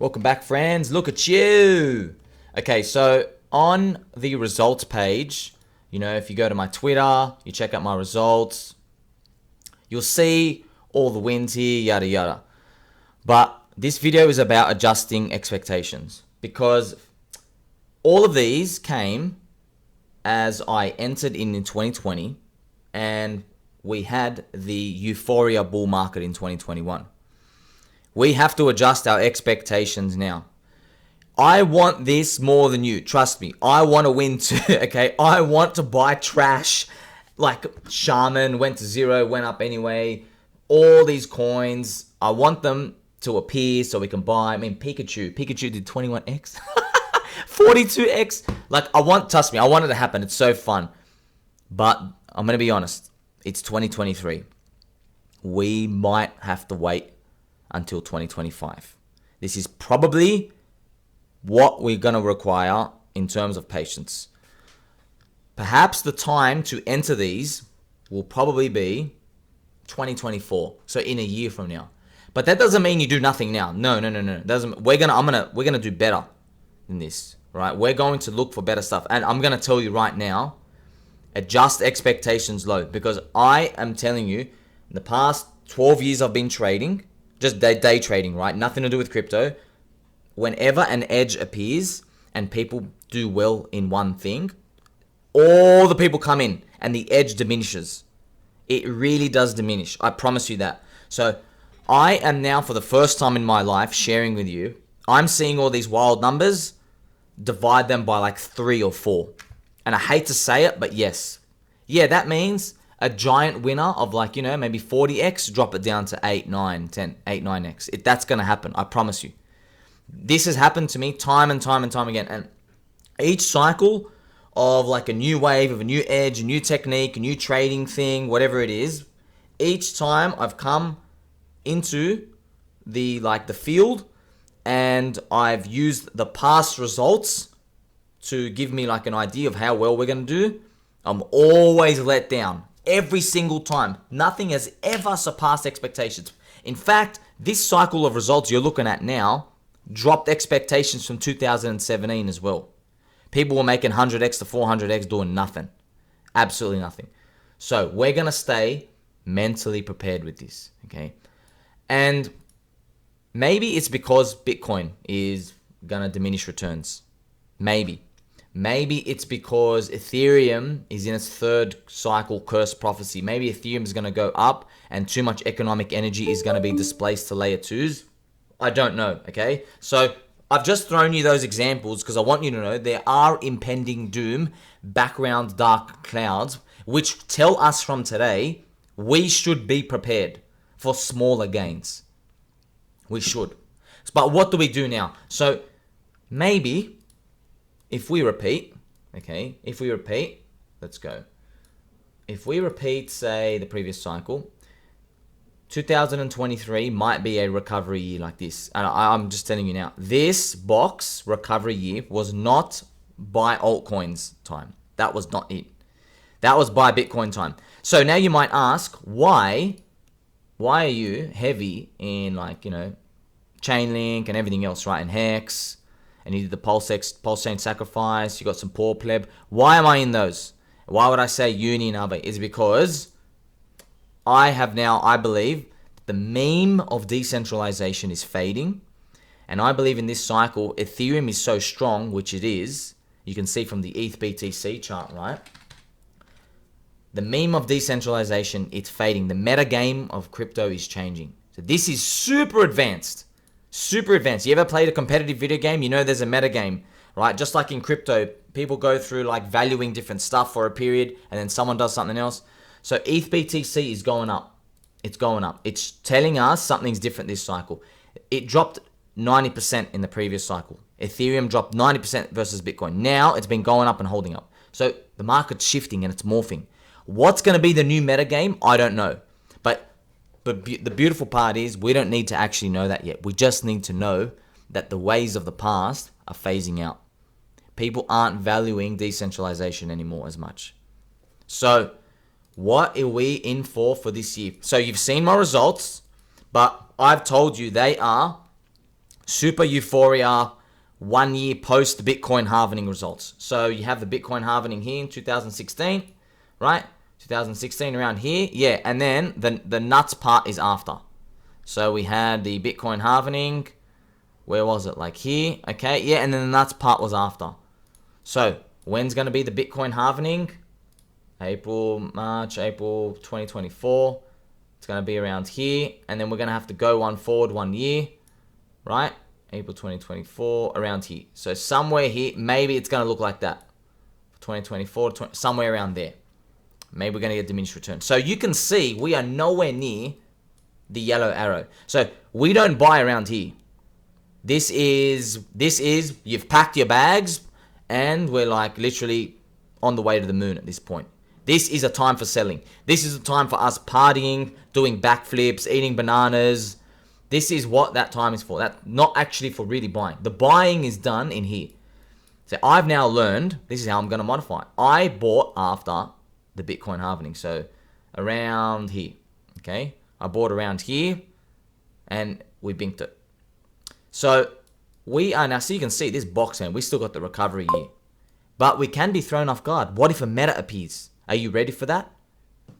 Welcome back, friends. Look at you. Okay, so on the results page, if you go to my Twitter, you check out my results, you'll see all the wins here, yada yada. But this video is about adjusting expectations because all of these came as I entered in 2020 and we had the euphoria bull market in 2021. We have to adjust our expectations now. I want this more than you. Trust me. I want to win too, okay? I want to buy trash. Like Shaman went to zero, went up anyway. All these coins, I want them to appear so we can buy. I mean, Pikachu did 21x. 42x. Like, trust me, I want it to happen. It's so fun. But I'm going to be honest. It's 2023. We might have to wait until 2025. This is probably what we're going to require in terms of patience. Perhaps the time to enter these will probably be 2024. So in a year from now. But that doesn't mean you do nothing now. No. We're gonna do better than this, right? We're going to look for better stuff. And I'm going to tell you right now, adjust expectations low, because I am telling you, in the past 12 years I've been trading, just day trading, right? Nothing to do with crypto. Whenever an edge appears and people do well in one thing, all the people come in and the edge diminishes. It really does diminish. I promise you that. So I am now, for the first time in my life, sharing with you, I'm seeing all these wild numbers, divide them by like 3 or 4. And I hate to say it, but yes. Yeah, that means a giant winner of like, maybe 40x, drop it down to 8, 9, 10, 8, 9x. That's going to happen. I promise you. This has happened to me time and time and time again. And each cycle of like a new wave, of a new edge, a new technique, a new trading thing, whatever it is, each time I've come into the field and I've used the past results to give me like an idea of how well we're going to do, I'm always let down. Every single time. Nothing has ever surpassed expectations. In fact, this cycle of results you're looking at now dropped expectations from 2017 as well. People were making 100x to 400x doing nothing. Absolutely nothing. So we're going to stay mentally prepared with this, okay? And maybe it's because Bitcoin is going to diminish returns. Maybe it's because Ethereum is in its third cycle curse prophecy. Maybe Ethereum is going to go up and too much economic energy is going to be displaced to layer 2s. I don't know, okay? So I've just thrown you those examples because I want you to know there are impending doom, background dark clouds, which tell us from today we should be prepared for smaller gains. We should. But what do we do now? So maybe if we repeat, let's go. If we repeat, say, the previous cycle, 2023 might be a recovery year like this. And I'm just telling you now, this box recovery year was not by altcoins time. That was not it. That was by Bitcoin time. So now you might ask, why are you heavy in ChainLink and everything else, right? And Hex, and you did the Pulse Chain Sacrifice, you got some Poor Pleb. Why am I in those? Why would I say Uni and Aave? Is because I believe the meme of decentralization is fading. And I believe in this cycle, Ethereum is so strong, which it is. You can see from the ETH BTC chart, right? The meme of decentralization, it's fading. The meta game of crypto is changing. So this is super advanced. Super advanced. You ever played a competitive video game? You know there's a meta game, right? Just like in crypto, people go through like valuing different stuff for a period and then someone does something else. So ETH BTC is going up. It's going up. It's telling us something's different this cycle. It dropped 90% in the previous cycle. Ethereum dropped 90% versus Bitcoin. Now it's been going up and holding up. So the market's shifting and it's morphing. What's going to be the new meta game? I don't know. But the beautiful part is we don't need to actually know that yet. We just need to know that the ways of the past are phasing out. People aren't valuing decentralization anymore as much. So what are we in for this year? So you've seen my results, but I've told you they are super euphoria 1 year post Bitcoin halvening results. So you have the Bitcoin halvening here in 2016, right? 2016 around here. Yeah, and then the nuts part is after. So we had the Bitcoin halvening. Where was it? Like here. Okay, yeah, and then the nuts part was after. So when's going to be the Bitcoin halvening? March, April 2024. It's going to be around here. And then we're going to have to go one forward 1 year, right? April 2024, around here. So somewhere here, maybe it's going to look like that. 2024, somewhere around there. Maybe we're going to get diminished return. So you can see we are nowhere near the yellow arrow. So we don't buy around here. This is, you've packed your bags and we're like literally on the way to the moon at this point. This is a time for selling. This is a time for us partying, doing backflips, eating bananas. This is what that time is for. That's not actually for really buying. The buying is done in here. So I've now learned, this is how I'm going to modify. I bought after the Bitcoin halvening. So around here, okay? I bought around here and we binked it. So we are now, so you can see this box, man, we still got the recovery here. But we can be thrown off guard. What if a meta appears? Are you ready for that?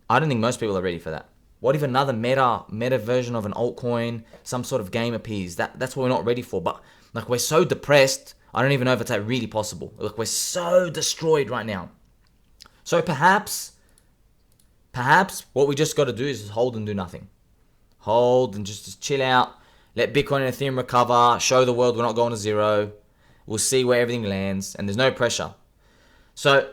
I don't think most people are ready for that. What if another meta version of an altcoin, some sort of game appears? That's what we're not ready for. But like we're so depressed, I don't even know if it's like really possible. Like we're so destroyed right now. So perhaps what we just got to do is just hold and do nothing. Hold and just chill out. Let Bitcoin and Ethereum recover. Show the world we're not going to zero. We'll see where everything lands. And there's no pressure. So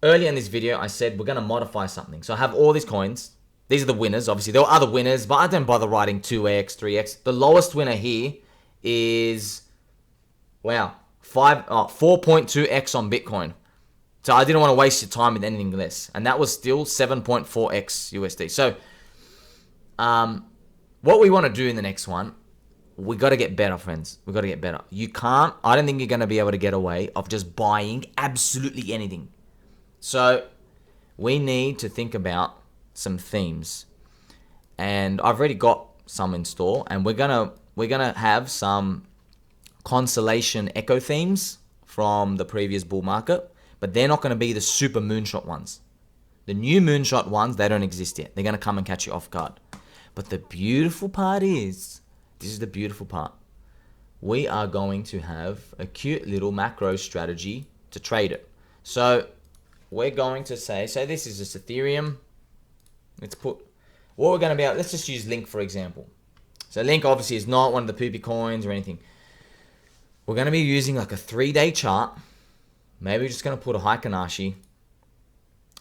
earlier in this video, I said we're going to modify something. So I have all these coins. These are the winners. Obviously, there are other winners, but I don't bother writing 2x, 3x. The lowest winner here is, wow, 4.2x on Bitcoin. So I didn't want to waste your time with anything less. And that was still 7.4x USD. So what we want to do in the next one, we got to get better, friends. We got to get better. I don't think you're going to be able to get away of just buying absolutely anything. So we need to think about some themes, and I've already got some in store, and we're gonna have some constellation echo themes from the previous bull market, but they're not going to be the super moonshot ones. The new moonshot ones, they don't exist yet. They're going to come and catch you off guard. But the beautiful part is, this is the beautiful part, we are going to have a cute little macro strategy to trade it. So we're going to say this is just Ethereum. Let's put what we're going to be able. Let's just use Link for example. So Link obviously is not one of the poopy coins or anything. We're going to be using like a 3-day chart. Maybe we're just going to put a Heikenhashi.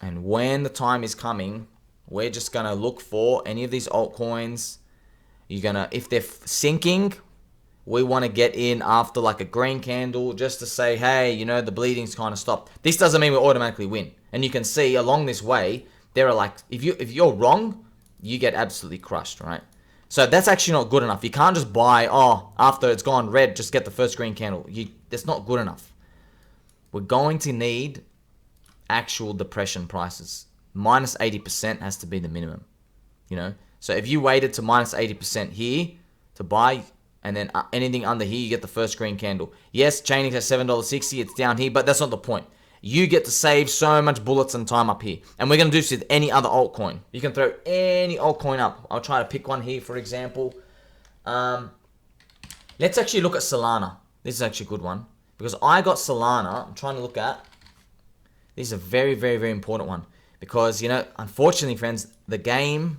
And when the time is coming, we're just going to look for any of these altcoins. You're going to, if they're sinking, we want to get in after like a green candle just to say, hey, you know, the bleeding's kind of stopped. This doesn't mean we automatically win. And you can see along this way, there are like, if you're wrong, you get absolutely crushed, right? So that's actually not good enough. You can't just buy, after it's gone red, just get the first green candle. That's not good enough. We're going to need actual depression prices. Minus 80% has to be the minimum, you know? So if you waited to minus 80% here to buy, and then anything under here, you get the first green candle. Yes, ChainLink has $7.60, it's down here, but that's not the point. You get to save so much bullets and time up here. And we're going to do this with any other altcoin. You can throw any altcoin up. I'll try to pick one here, for example. Let's actually look at Solana. This is actually a good one. Because I got Solana, I'm trying to look at. This is a very, very, very important one. Because, you know, unfortunately, friends, the game,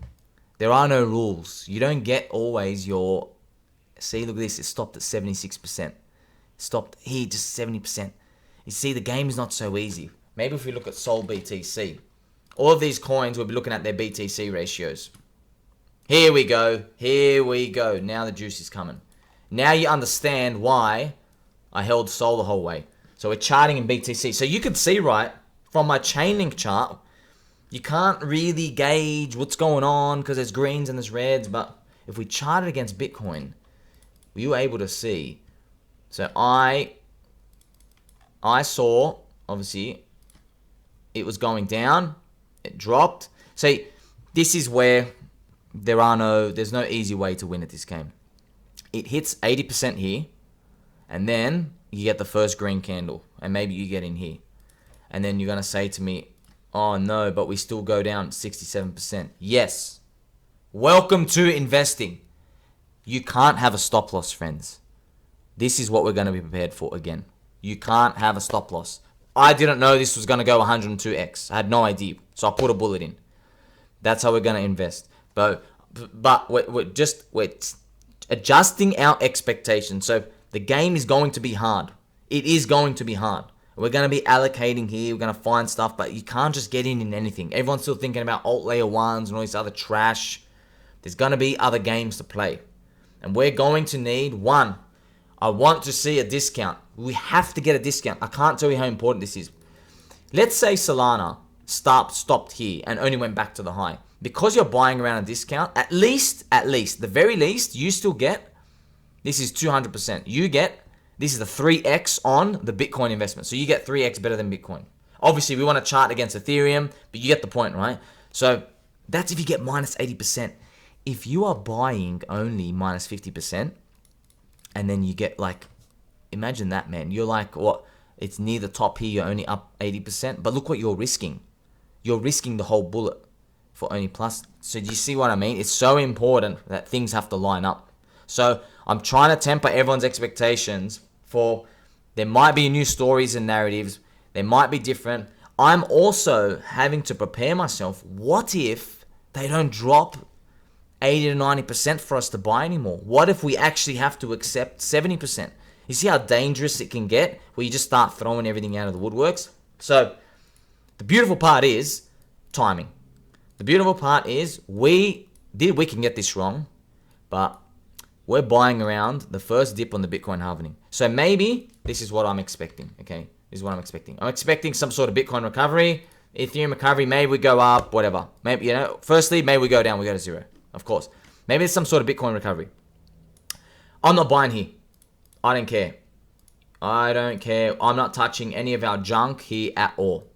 there are no rules. You don't get always your... See, look at this. It stopped at 76%. Stopped here, just 70%. You see, the game is not so easy. Maybe if we look at Sol BTC. All of these coins, we'll be looking at their BTC ratios. Here we go. Here we go. Now the juice is coming. Now you understand why I held Sol the whole way. So we're charting in BTC. So you can see, right, from my ChainLink chart, you can't really gauge what's going on because there's greens and there's reds. But if we chart it against Bitcoin, you were able to see. So I saw, obviously, it was going down. It dropped. See, this is where there's no easy way to win at this game. it hits 80% here, and then you get the first green candle, and maybe you get in here. And then you're going to say to me, oh no, but we still go down 67%. Yes. Welcome to investing. You can't have a stop loss, friends. This is what we're going to be prepared for again. You can't have a stop loss. I didn't know this was going to go 102x. I had no idea. So I put a bullet in. That's how we're going to invest. But we're adjusting our expectations. So the game is going to be hard. It is going to be hard. We're going to be allocating here. We're going to find stuff, but you can't just get in anything. Everyone's still thinking about alt layer ones and all this other trash. There's going to be other games to play. And we're going to need one. I want to see a discount. We have to get a discount. I can't tell you how important this is. Let's say Solana stopped here and only went back to the high. Because you're buying around a discount, at least, the very least, you still get, this is 200%. This is the 3x on the Bitcoin investment. So you get 3x better than Bitcoin. Obviously, we want to chart against Ethereum, but you get the point, right? So that's if you get minus 80%. If you are buying only minus 50%, and then you get like, imagine that, man. You're like, what? It's near the top here. You're only up 80%. But look what you're risking. You're risking the whole bullet for only plus. So do you see what I mean? It's so important that things have to line up. So I'm trying to temper everyone's expectations for there might be new stories and narratives. They might be different. I'm also having to prepare myself. What if they don't drop 80 to 90% for us to buy anymore? What if we actually have to accept 70%? You see how dangerous it can get where you just start throwing everything out of the woodworks? So the beautiful part is timing. The beautiful part is we can get this wrong, but we're buying around the first dip on the Bitcoin halvening. So maybe this is what I'm expecting, okay? This is what I'm expecting. I'm expecting some sort of Bitcoin recovery, Ethereum recovery, maybe we go up, whatever. Maybe, firstly, maybe we go down, we go to zero. Of course. Maybe it's some sort of Bitcoin recovery. I'm not buying here. I don't care. I don't care. I'm not touching any of our junk here at all.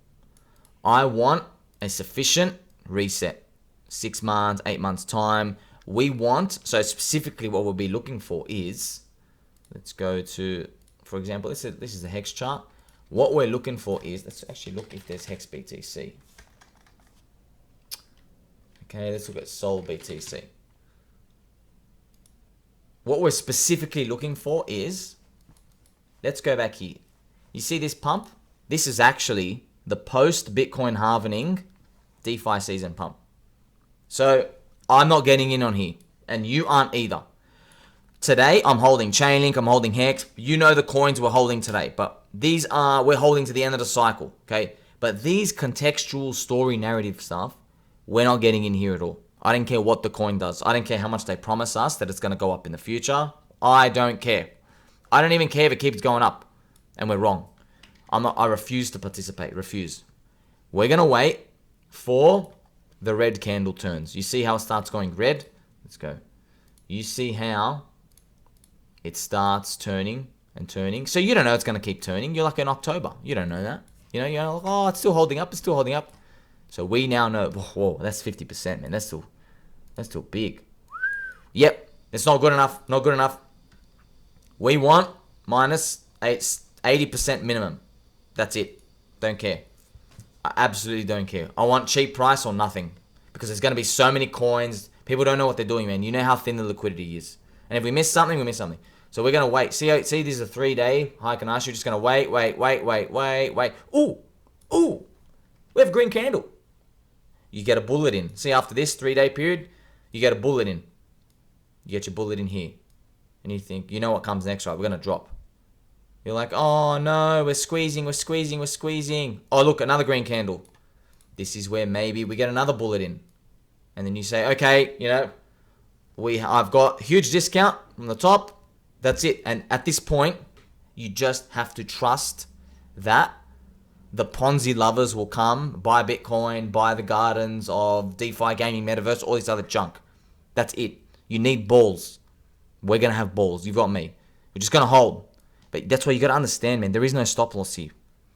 I want a sufficient reset. 6 months, 8 months time. We want, so specifically what we'll be looking for is, let's go to, for example, this is the hex chart. What we're looking for is, let's actually look if there's hex BTC. Okay, let's look at Sol BTC. What we're specifically looking for is, let's go back here. You see this pump? This is actually the post-Bitcoin halvening DeFi season pump. So I'm not getting in on here, and you aren't either. Today, I'm holding ChainLink, I'm holding Hex. You know the coins we're holding today, but we're holding to the end of the cycle, okay? But these contextual story narrative stuff, we're not getting in here at all. I don't care what the coin does. I don't care how much they promise us that it's going to go up in the future. I don't care. I don't even care if it keeps going up and we're wrong. I refuse to participate. Refuse. We're going to wait for the red candle turns. You see how it starts going red? Let's go. You see how it starts turning and turning. So you don't know it's going to keep turning. You're like in October. You don't know that. You're like, oh, it's still holding up. It's still holding up. So we now know, whoa, that's 50%, man. That's still big. Yep, it's not good enough. Not good enough. We want minus 80% minimum. That's it. Don't care. I absolutely don't care. I want cheap price or nothing. Because there's going to be so many coins. People don't know what they're doing, man. You know how thin the liquidity is. And if we miss something, we miss something. So we're going to wait. See, this is a 3-day high and ask. You're just going to wait. Ooh. We have a green candle. You get a bullet in. See, after this 3-day period, you get a bullet in. You get your bullet in here. And you think, you know what comes next, right? We're going to drop. You're like, oh no, we're squeezing. Oh, look, another green candle. This is where maybe we get another bullet in. And then you say, okay, I've got huge discount from the top. That's it. And at this point, you just have to trust that the Ponzi lovers will come, buy Bitcoin, buy the gardens of DeFi, gaming, metaverse, all this other junk. That's it. You need balls. We're going to have balls. You've got me. We're just going to hold. But that's why you got to understand, man. There is no stop loss here.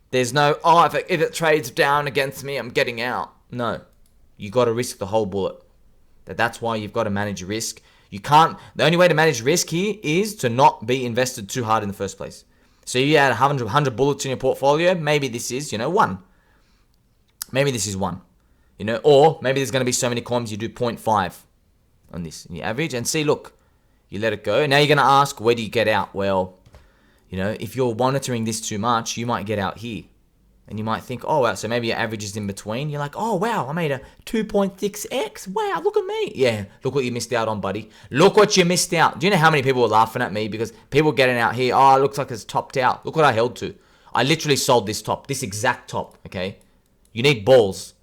There's no, if it trades down against me, I'm getting out. No. You got to risk the whole bullet. That's why you've got to manage your risk. You can't, the only way to manage risk here is to not be invested too hard in the first place. So you had 100 bullets in your portfolio, maybe this is, one. Maybe this is one, or maybe there's going to be so many coins you do 0.5 on this in your average and see, look, you let it go. Now you're going to ask, where do you get out? Well, if you're monitoring this too much, you might get out here. And you might think, oh, wow, so maybe your average is in between. You're like, oh, wow, I made a 2.6x. Wow, look at me. Yeah, look what you missed out on, buddy. Look what you missed out. Do you know how many people were laughing at me? Because people getting out here, oh, it looks like it's topped out. Look what I held to. I literally sold this top, this exact top, okay? You need balls.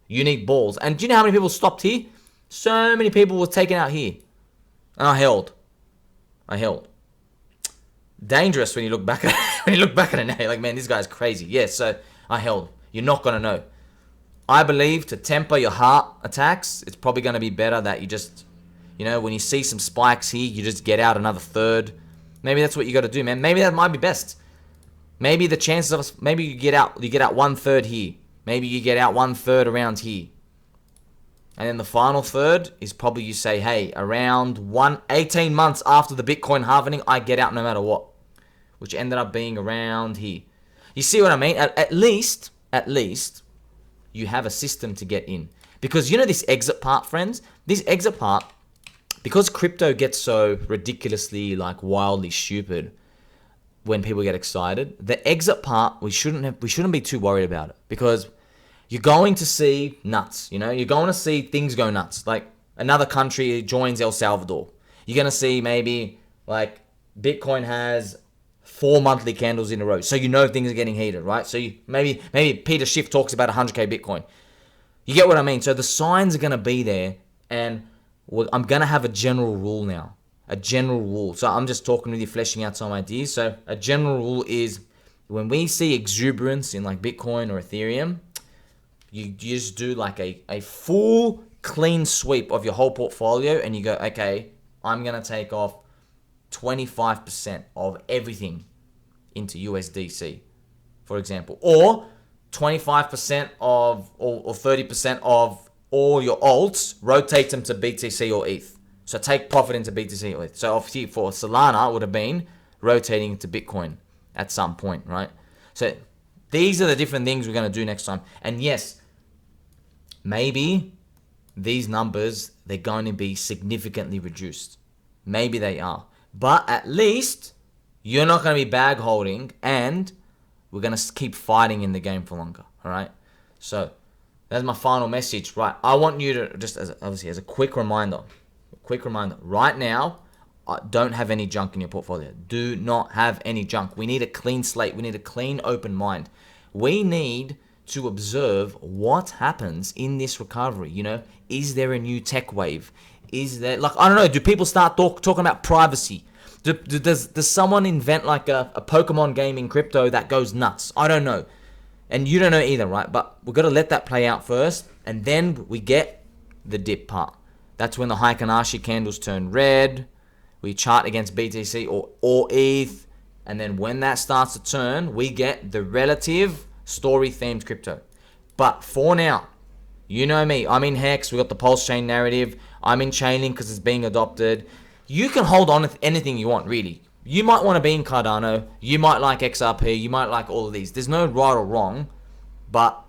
You need balls. And do you know how many people stopped here? So many people were taken out here. And I held. Dangerous when you look back at it now. Like, man, this guy's crazy. Yeah, so I held. You're not going to know. I believe to temper your heart attacks, it's probably going to be better that you just, when you see some spikes here, you just get out another third. Maybe that's what you got to do, man. Maybe that might be best. Maybe the chances of, maybe you get out 1/3 here. Maybe you get out 1/3 around here. And then the final third is probably you say, hey, around 18 months after the Bitcoin halvening, I get out no matter what. Which ended up being around here. You see what I mean? At least, you have a system to get in. Because this exit part, friends? This exit part, because crypto gets so ridiculously, wildly stupid when people get excited, the exit part, we shouldn't be too worried about it. Because you're going to see nuts, You're going to see things go nuts. Like, another country joins El Salvador. You're going to see maybe, Bitcoin has 4 monthly candles in a row. So things are getting heated, right? So maybe Peter Schiff talks about 100k Bitcoin. You get what I mean? So the signs are going to be there, and I'm going to have a general rule now. A general rule. So I'm just talking with you, fleshing out some ideas. So a general rule is when we see exuberance in Bitcoin or Ethereum, you just do a full clean sweep of your whole portfolio, and you go, okay, I'm going to take off 25% of everything into USDC, for example, or 25% of or 30% of all your alts, rotate them to BTC or ETH. So take profit into BTC or ETH. So obviously for Solana, it would have been rotating into Bitcoin at some point, right? So these are the different things we're going to do next time. And yes, maybe these numbers, they're going to be significantly reduced. Maybe they are. But at least you're not going to be bag holding, and we're going to keep fighting in the game for longer. All right. So that's my final message. Right. I want you to just as a quick reminder. Right now, don't have any junk in your portfolio. Do not have any junk. We need a clean slate. We need a clean, open mind. We need to observe what happens in this recovery. Is there a new tech wave? Is there, I don't know, do people start talking about privacy? Does someone invent a Pokemon game in crypto that goes nuts? I don't know. And you don't know either, right? But we've got to let that play out first, and then we get the dip part. That's when the Heikin-Ashi candles turn red. We chart against BTC or ETH, and then when that starts to turn, we get the relative story-themed crypto. But for now, you know me, I'm in Hex, we got the Pulse Chain narrative, I'm in ChainLink because it's being adopted. You can hold on to anything you want, really. You might want to be in Cardano, you might like XRP, you might like all of these. There's no right or wrong, but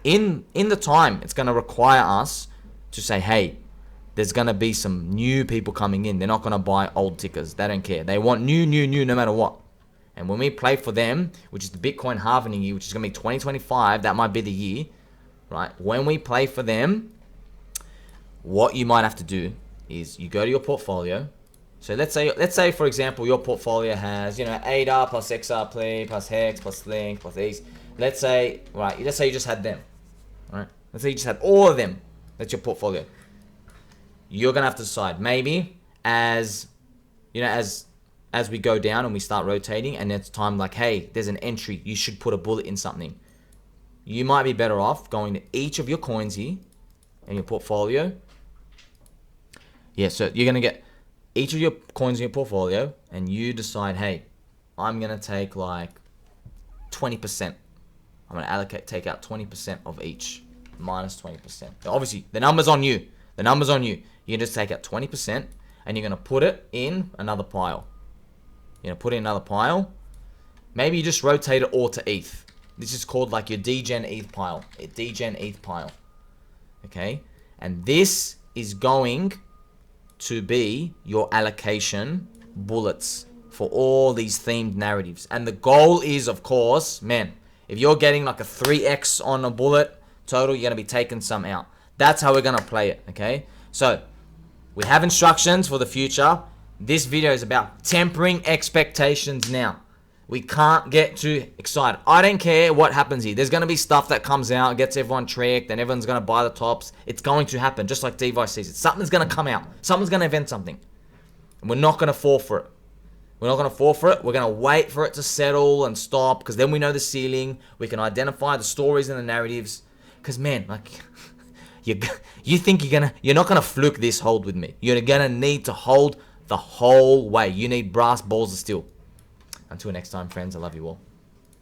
in the time, it's going to require us to say, hey, there's going to be some new people coming in. They're not going to buy old tickers. They don't care. They want new, no matter what. And when we play for them, which is the Bitcoin halvening year, which is going to be 2025, that might be the year, right? When we play for them, what you might have to do is you go to your portfolio. So let's say for example, your portfolio has, ADA plus XRP plus Hex plus Link plus these. Let's say you just had them, right? Let's say you just had all of them. That's your portfolio. You're gonna have to decide. Maybe as we go down and we start rotating, and it's time hey, there's an entry. You should put a bullet in something. You might be better off going to each of your coins here in your portfolio. Yeah, so you're gonna get each of your coins in your portfolio, and you decide, hey, I'm gonna take 20%. I'm gonna take out 20% of each, minus 20%. Obviously, the number's on you. You can just take out 20%. and you're going to put it in another pile. You're going to put it in another pile. Maybe you just rotate it all to ETH. This is called like your degen ETH pile. A degen ETH pile. Okay? And this is going to be your allocation bullets for all these themed narratives. And the goal is, of course, man, if you're getting like a 3x on a bullet total, you're going to be taking some out. That's how we're going to play it, okay? So, we have instructions for the future. This video is about tempering expectations now. We can't get too excited. I don't care what happens here. There's going to be stuff that comes out, gets everyone tricked, and everyone's going to buy the tops. It's going to happen, just like DeFi sees it. Something's going to come out. Someone's going to invent something. And we're not going to fall for it. We're not going to fall for it. We're going to wait for it to settle and stop, because then we know the ceiling. We can identify the stories and the narratives. Because, man, like, you think you're not going to fluke this hold with me. You're going to need to hold the whole way. You need brass balls of steel. Until next time, friends, I love you all.